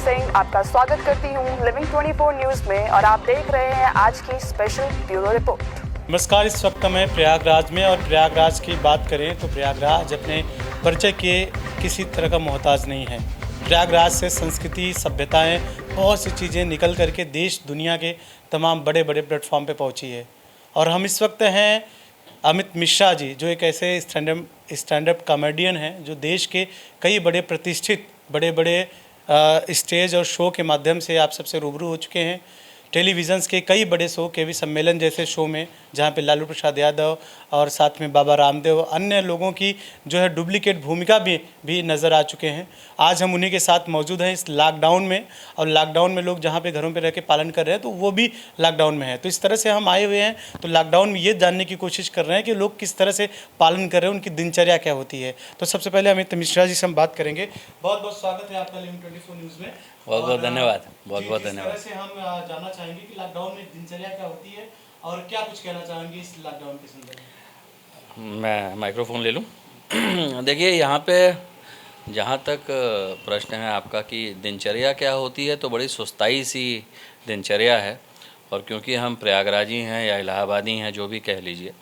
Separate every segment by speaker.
Speaker 1: सिंह आपका स्वागत करती हूँ लिविंग 24 न्यूज में और आप देख रहे हैं आज की स्पेशल ब्यूरो रिपोर्ट।
Speaker 2: नमस्कार, इस वक्त मैं प्रयागराज में और प्रयागराज की बात करें तो प्रयागराज अपने परिचय के किसी तरह का मोहताज नहीं है। प्रयागराज से संस्कृति, सभ्यताएं, बहुत सी चीज़ें निकल करके देश दुनिया के तमाम बड़े बड़े प्लेटफॉर्म पे पहुंची है। और हम इस वक्त हैं अमित मिश्रा जी, जो एक ऐसे स्टैंड अप कॉमेडियन हैं जो देश के कई बड़े प्रतिष्ठित बड़े बड़े स्टेज और शो के माध्यम से आप सबसे रूबरू हो चुके हैं। टेलीविज़न्स के कई बड़े शो, केवी सम्मेलन जैसे शो में, जहाँ पे लालू प्रसाद यादव और साथ में बाबा रामदेव अन्य लोगों की जो है डुप्लीकेट भूमिका भी नज़र आ चुके हैं। आज हम उन्हीं के साथ मौजूद हैं इस लॉकडाउन में, और लॉकडाउन में लोग जहाँ पे घरों पे रह के पालन कर रहे हैं तो वो भी लॉकडाउन में है। तो इस तरह से हम आए हुए हैं तो लॉकडाउन में ये जानने की कोशिश कर रहे हैं कि लोग किस तरह से पालन कर रहे हैं, उनकी दिनचर्या क्या होती है। तो सबसे पहले अमित मिश्रा जी से हम बात करेंगे। बहुत बहुत स्वागत है आपका लिविंग 24 न्यूज़ में।
Speaker 3: बहुत बहुत धन्यवाद, बहुत बहुत धन्यवाद।
Speaker 2: इस तरह से हम जानना चाहेंगे कि लॉकडाउन में दिनचर्या क्या होती है और क्या कुछ कहना चाहेंगे इस लॉकडाउन के संदर्भ में।
Speaker 3: मैं माइक्रोफोन ले लूँ। देखिए, यहाँ पे जहाँ तक प्रश्न है आपका कि दिनचर्या क्या होती है, तो बड़ी सुस्ताई सी दिनचर्या है। और क्योंकि हम प्रयागराजी हैं या इलाहाबादी हैं, जो भी कह लीजिए,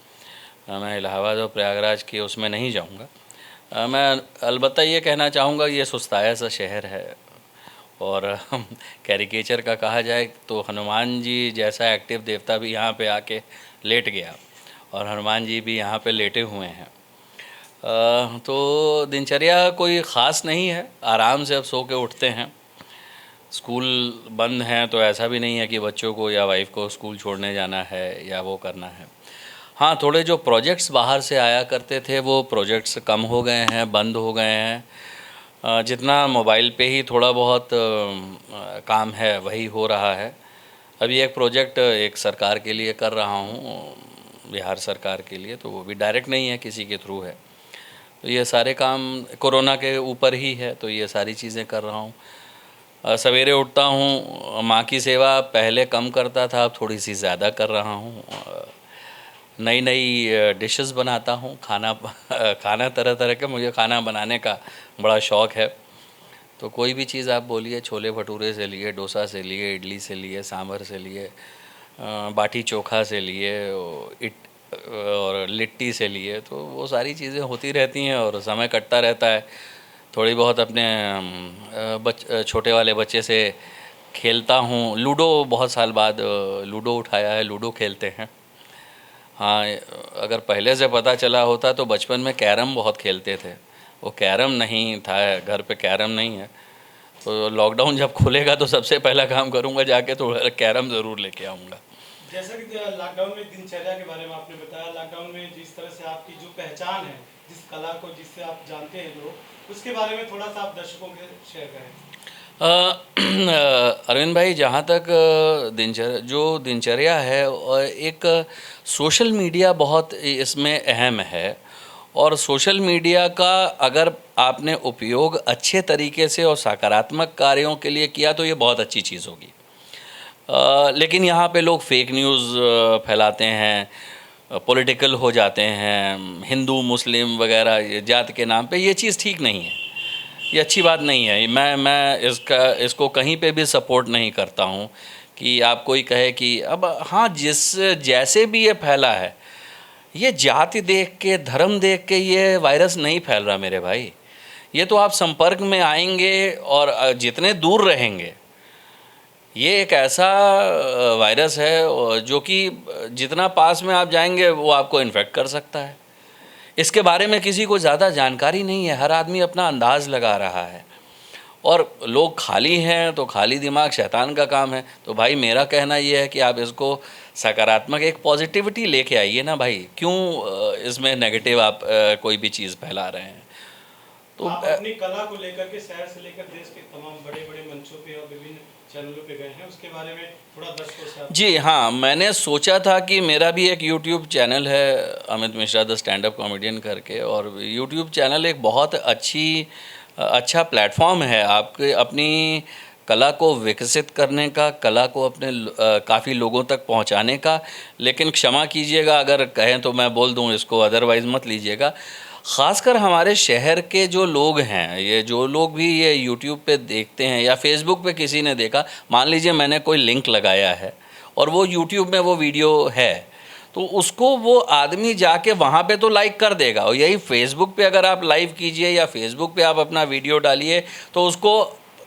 Speaker 3: मैं इलाहाबाद और प्रयागराज के उसमें नहीं जाऊँगा। मैं अलबत्ता ये कहना चाहूँगा, ये सुस्ताया सा शहर है। और कैरिकेचर का कहा जाए तो हनुमान जी जैसा एक्टिव देवता भी यहाँ पे आके लेट गया, और हनुमान जी भी यहाँ पे लेटे हुए हैं। तो दिनचर्या कोई ख़ास नहीं है, आराम से अब सो के उठते हैं। स्कूल बंद हैं तो ऐसा भी नहीं है कि बच्चों को या वाइफ को स्कूल छोड़ने जाना है या वो करना है। हाँ, थोड़े जो प्रोजेक्ट्स बाहर से आया करते थे वो प्रोजेक्ट्स कम हो गए हैं, बंद हो गए हैं। जितना मोबाइल पे ही थोड़ा बहुत काम है वही हो रहा है। अभी एक प्रोजेक्ट एक सरकार के लिए कर रहा हूँ, बिहार सरकार के लिए, तो वो भी डायरेक्ट नहीं है, किसी के थ्रू है। तो ये सारे काम कोरोना के ऊपर ही है, तो ये सारी चीज़ें कर रहा हूँ। सवेरे उठता हूँ, माँ की सेवा पहले कम करता था, अब थोड़ी सी ज़्यादा कर रहा हूँ। नई नई डिशेस बनाता हूँ, खाना तरह तरह के, मुझे खाना बनाने का बड़ा शौक़ है। तो कोई भी चीज़ आप बोलिए, छोले भटूरे से लिए, डोसा से लिए, इडली से लिए, सांभर से लिए, बाटी चोखा से लिए, और लिट्टी से लिए, तो वो सारी चीज़ें होती रहती हैं और समय कटता रहता है। थोड़ी बहुत अपने छोटे वाले बच्चे से खेलता हूँ। लूडो बहुत साल बाद लूडो उठाया है, लूडो खेलते हैं। हाँ, अगर पहले से पता चला होता तो बचपन में कैरम बहुत खेलते थे। वो कैरम नहीं था, घर पे कैरम नहीं है। तो लॉकडाउन जब खुलेगा तो सबसे पहला काम करूँगा, जाके थोड़ा कैरम ज़रूर लेके आऊँगा।
Speaker 2: जैसा कि लॉकडाउन में दिनचर्या के बारे में आपने बताया, लॉकडाउन में जिस तरह से आपकी जो पहचान है, जिस कला को जिससे आप जानते हैं लोग, उसके बारे में थोड़ा सा आप दर्शकों के शेयर करें।
Speaker 3: अरविंद भाई, जहाँ तक दिनचर्या है, एक सोशल मीडिया बहुत इसमें अहम है। और सोशल मीडिया का अगर आपने उपयोग अच्छे तरीके से और सकारात्मक कार्यों के लिए किया तो ये बहुत अच्छी चीज़ होगी। लेकिन यहाँ पे लोग फेक न्यूज़ फैलाते हैं, पॉलिटिकल हो जाते हैं, हिंदू मुस्लिम वगैरह जात के नाम पे। ये चीज़ ठीक नहीं है, ये अच्छी बात नहीं है। मैं इसको कहीं पे भी सपोर्ट नहीं करता हूँ कि आप कोई कहे कि अब हाँ, जैसे भी ये फैला है, ये जाति देख के, धर्म देख के ये वायरस नहीं फैल रहा मेरे भाई। ये तो आप संपर्क में आएंगे और जितने दूर रहेंगे, ये एक ऐसा वायरस है जो कि जितना पास में आप जाएंगे वो आपको इन्फेक्ट कर सकता है। इसके बारे में किसी को ज़्यादा जानकारी नहीं है, हर आदमी अपना अंदाज़ लगा रहा है। और लोग खाली हैं तो खाली दिमाग शैतान का काम है। तो भाई, मेरा कहना ये है कि आप इसको सकारात्मक एक पॉजिटिविटी लेके आइए ना भाई। क्यों इसमें नेगेटिव आप कोई भी चीज़ फैला रहे हैं।
Speaker 2: तो आप अपनी कला को लेकर के शहर से लेकर देश के तमाम बड़े बड़े मंचों पे और विभिन्न चैनलों पे गए हैं, उसके बारे में थोड़ा दर्शकों से
Speaker 3: जी हाँ, मैंने सोचा था कि मेरा भी एक यूट्यूब चैनल है, Amit Mishra the stand up comedian करके। और यूट्यूब चैनल एक बहुत अच्छा प्लेटफॉर्म है आपके अपनी कला को विकसित करने का, कला को अपने काफ़ी लोगों तक पहुंचाने का। लेकिन क्षमा कीजिएगा अगर कहें तो मैं बोल दूं इसको, अदरवाइज़ मत लीजिएगा। ख़ासकर हमारे शहर के जो लोग हैं, ये जो लोग भी ये यूट्यूब पे देखते हैं या फेसबुक पे किसी ने देखा, मान लीजिए मैंने कोई लिंक लगाया है और वो यूट्यूब में वो वीडियो है, तो उसको वो आदमी जाके वहाँ पे तो लाइक कर देगा। और यही फेसबुक पे अगर आप लाइव कीजिए या फेसबुक पे आप अपना वीडियो डालिए तो उसको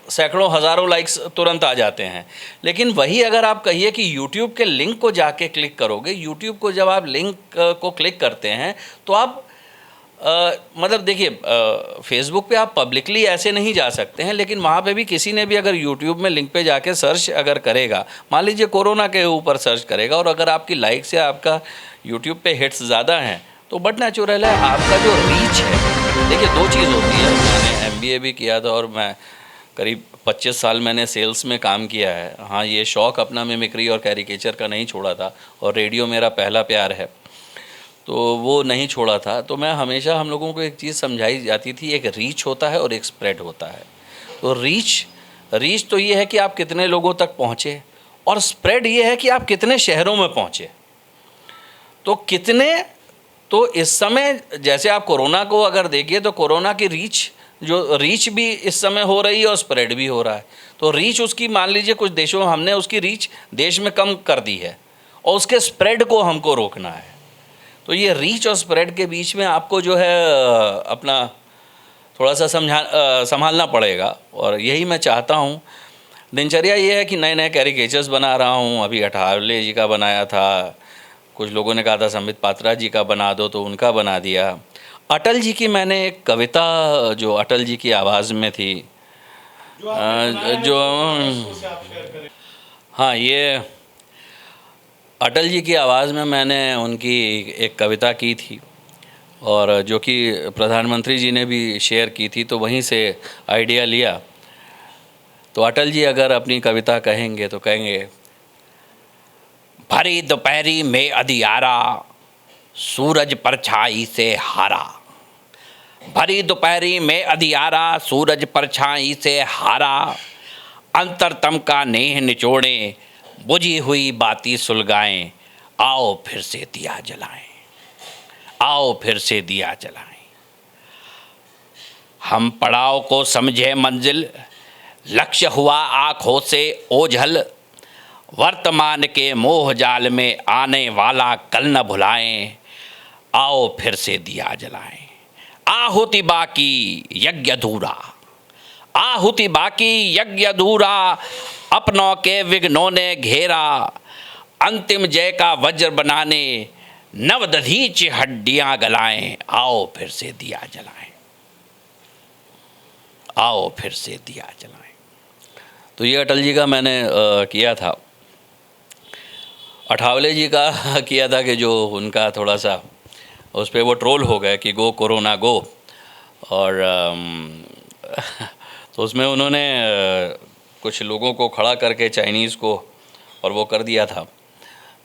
Speaker 3: सैकड़ों हज़ारों लाइक्स तुरंत आ जाते हैं। लेकिन वही अगर आप कहिए कि यूट्यूब के लिंक को जाके क्लिक करोगे, यूट्यूब को जब आप लिंक को क्लिक करते हैं तो आप मतलब देखिए, फेसबुक पे आप पब्लिकली ऐसे नहीं जा सकते हैं, लेकिन वहाँ पे भी किसी ने भी अगर यूट्यूब में लिंक पे जाके सर्च अगर करेगा, मान लीजिए कोरोना के ऊपर सर्च करेगा, और अगर आपकी लाइक से आपका यूट्यूब पे हिट्स ज़्यादा हैं तो बट नेचुरल है आपका जो रीच है। देखिए, दो चीज़ होती है। मैंने MBA भी किया था और मैं करीब 25 साल मैंने सेल्स में काम किया है। हाँ, ये शौक़ अपना मिमिक्री और कैरिकेचर का नहीं छोड़ा था, और रेडियो मेरा पहला प्यार है तो वो नहीं छोड़ा था। तो मैं हमेशा हम लोगों को एक चीज़ समझाई जाती थी, एक रीच होता है और एक स्प्रेड होता है। तो रीच तो ये है कि आप कितने लोगों तक पहुँचे, और स्प्रेड ये है कि आप कितने शहरों में पहुँचे। तो इस समय जैसे आप कोरोना को अगर देखिए तो कोरोना की रीच भी इस समय हो रही है और स्प्रेड भी हो रहा है। तो रीच उसकी, मान लीजिए कुछ देशों में हमने उसकी रीच देश में कम कर दी है और उसके स्प्रेड को हमको रोकना है। तो ये रीच और स्प्रेड के बीच में आपको जो है अपना थोड़ा सा संभालना पड़ेगा, और यही मैं चाहता हूँ। दिनचर्या ये है कि नए नए कैरिकेचर्स बना रहा हूँ। अभी अठावले जी का बनाया था, कुछ लोगों ने कहा था संबित पात्रा जी का बना दो, तो उनका बना दिया। अटल जी की मैंने एक कविता जो अटल जी की आवाज़ में थी, हाँ, ये अटल जी की आवाज़ में मैंने उनकी एक कविता की थी, और जो कि प्रधानमंत्री जी ने भी शेयर की थी, तो वहीं से आइडिया लिया। तो अटल जी अगर अपनी कविता कहेंगे तो कहेंगे, भरी दोपहरी में अंधियारा, सूरज परछाई से हारा। भरी दोपहरी में अंधियारा, सूरज परछाई से हारा। अंतरतम का नेह निचोड़े, बुझी हुई बाती सुलगाएं। आओ फिर से दिया जलाएं, आओ फिर से दिया जलाएं। हम पड़ाव को समझे मंजिल, लक्ष्य हुआ आँखों से ओझल। वर्तमान के मोह जाल में आने वाला कल न भुलाएं। आओ फिर से दिया जलाएं। आहुति बाकी यज्ञ अधूरा, आहुति बाकी यज्ञ अधूरा। अपनों के विघ्नों ने घेरा, अंतिम जय का वज्र बनाने नवदधीच हड्डियां गलाएं। आओ फिर से दिया जलाएं, आओ फिर से दिया जलाएं। तो ये अटल जी का मैंने किया था। अठावले जी का किया था कि जो उनका थोड़ा सा उस पर वो ट्रोल हो गए कि गो कोरोना गो, और तो उसमें उन्होंने कुछ लोगों को खड़ा करके चाइनीज़ को और वो कर दिया था,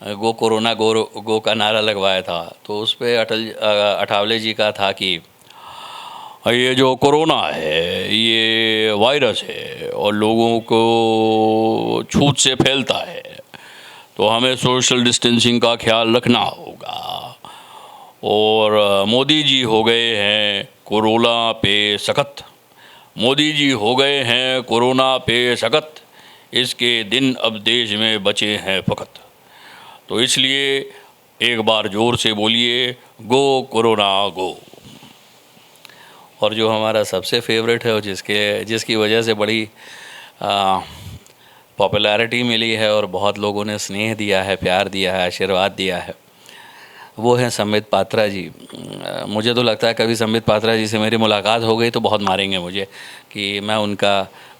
Speaker 3: गो कोरोना गो का नारा लगवाया था। तो उस पर अठावले जी का था कि ये जो कोरोना है ये वायरस है और लोगों को छूत से फैलता है, तो हमें सोशल डिस्टेंसिंग का ख्याल रखना होगा। और मोदी जी हो गए हैं कोरोना पे सख्त, मोदी जी हो गए हैं कोरोना पे सख्त। इसके दिन अब देश में बचे हैं फ़कत। तो इसलिए एक बार ज़ोर से बोलिए, गो कोरोना गो। और जो हमारा सबसे फेवरेट है और जिसकी वजह से बड़ी पॉपुलैरिटी मिली है और बहुत लोगों ने स्नेह दिया है, प्यार दिया है, आशीर्वाद दिया है, वो है संबित पात्रा जी। मुझे तो लगता है कभी संबित पात्रा जी से मेरी मुलाकात हो गई तो बहुत मारेंगे मुझे कि मैं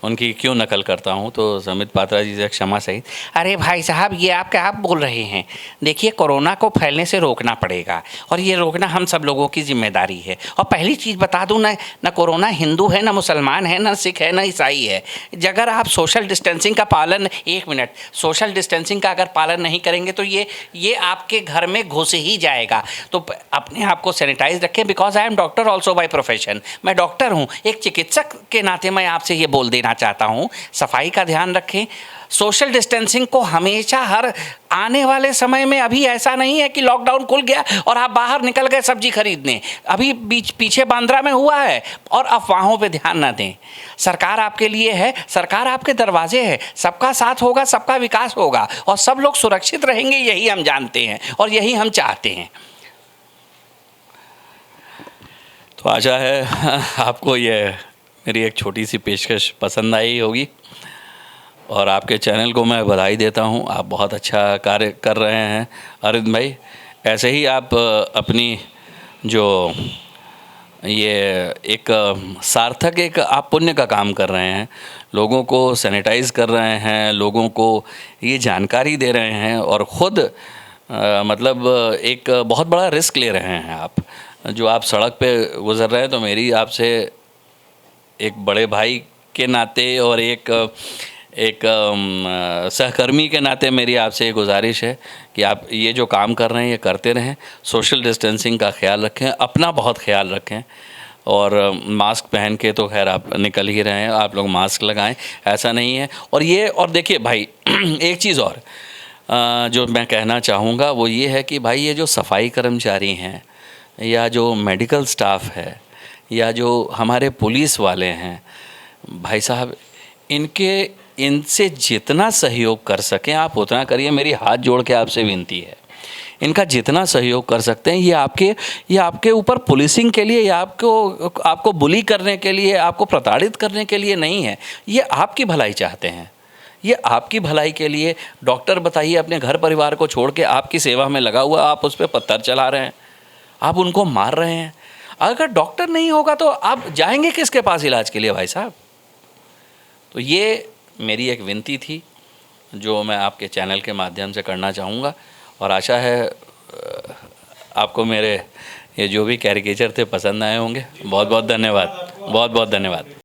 Speaker 3: उनकी क्यों नकल करता हूँ। तो संबित पात्रा जी से क्षमा सहित।
Speaker 4: अरे भाई साहब, ये आप क्या बोल रहे हैं? देखिए, कोरोना को फैलने से रोकना पड़ेगा, और ये रोकना हम सब लोगों की जिम्मेदारी है। और पहली चीज़ बता दूं, ना कोरोना हिंदू है, ना मुसलमान है, ना सिख है, ना ईसाई है। अगर आप सोशल डिस्टेंसिंग का पालन, एक मिनट, सोशल डिस्टेंसिंग का अगर पालन नहीं करेंगे तो ये आपके घर में घुस ही जाएगा। तो अपने आप को सैनिटाइज रखें। Because I am doctor also by profession, मैं डॉक्टर हूँ। एक चिकित्सक के नाते मैं आपसे ये बोल देना कहना चाहता हूँ, सफाई का ध्यान रखें, सोशल डिस्टेंसिंग को हमेशा हर आने वाले समय में, अभी ऐसा नहीं है कि लॉकडाउन खुल गया और आप बाहर निकल गए सब्जी खरीदने, अभी पीछे बांद्रा में हुआ है, और अफवाहों पे ध्यान ना दें। सरकार आपके लिए है, सरकार आपके दरवाजे है, सबका साथ होगा, सबका विकास होगा और सब लोग सुरक्षित रहेंगे, यही हम जानते हैं और यही हम चाहते हैं।
Speaker 3: तो आशा है आपको ये मेरी एक छोटी सी पेशकश पसंद आई होगी और आपके चैनल को मैं बधाई देता हूँ। आप बहुत अच्छा कार्य कर रहे हैं अरविंद भाई। ऐसे ही आप अपनी जो ये एक सार्थक एक आप पुण्य का काम कर रहे हैं, लोगों को सैनिटाइज़ कर रहे हैं, लोगों को ये जानकारी दे रहे हैं और ख़ुद मतलब एक बहुत बड़ा रिस्क ले रहे हैं आप। जो आप सड़क पे गुज़र रहे हैं, तो मेरी आपसे एक बड़े भाई के नाते और एक सहकर्मी के नाते मेरी आपसे ये गुजारिश है कि आप ये जो काम कर रहे हैं ये करते रहें, सोशल डिस्टेंसिंग का ख्याल रखें, अपना बहुत ख्याल रखें और मास्क पहन के तो खैर आप निकल ही रहे हैं, आप लोग मास्क लगाएं, ऐसा नहीं है। और देखिए भाई एक चीज़ और जो मैं कहना चाहूँगा वो ये है कि भाई ये जो सफाई कर्मचारी हैं या जो मेडिकल स्टाफ है या जो हमारे पुलिस वाले हैं, भाई साहब इनसे जितना सहयोग कर सकें आप उतना करिए। मेरी हाथ जोड़ के आपसे विनती है, इनका जितना सहयोग कर सकते हैं। ये आपके ऊपर पुलिसिंग के लिए या आपको बुली करने के लिए, आपको प्रताड़ित करने के लिए नहीं है, ये आपकी भलाई चाहते हैं, ये आपकी भलाई के लिए। डॉक्टर बताइए अपने घर परिवार को छोड़ के आपकी सेवा में लगा हुआ, आप उस पर पत्थर चला रहे हैं, आप उनको मार रहे हैं। अगर डॉक्टर नहीं होगा तो आप जाएंगे किसके पास इलाज के लिए भाई साहब? तो ये मेरी एक विनती थी जो मैं आपके चैनल के माध्यम से करना चाहूँगा और आशा है आपको मेरे ये जो भी कैरिकेचर थे पसंद आए होंगे। बहुत बहुत धन्यवाद, बहुत बहुत धन्यवाद।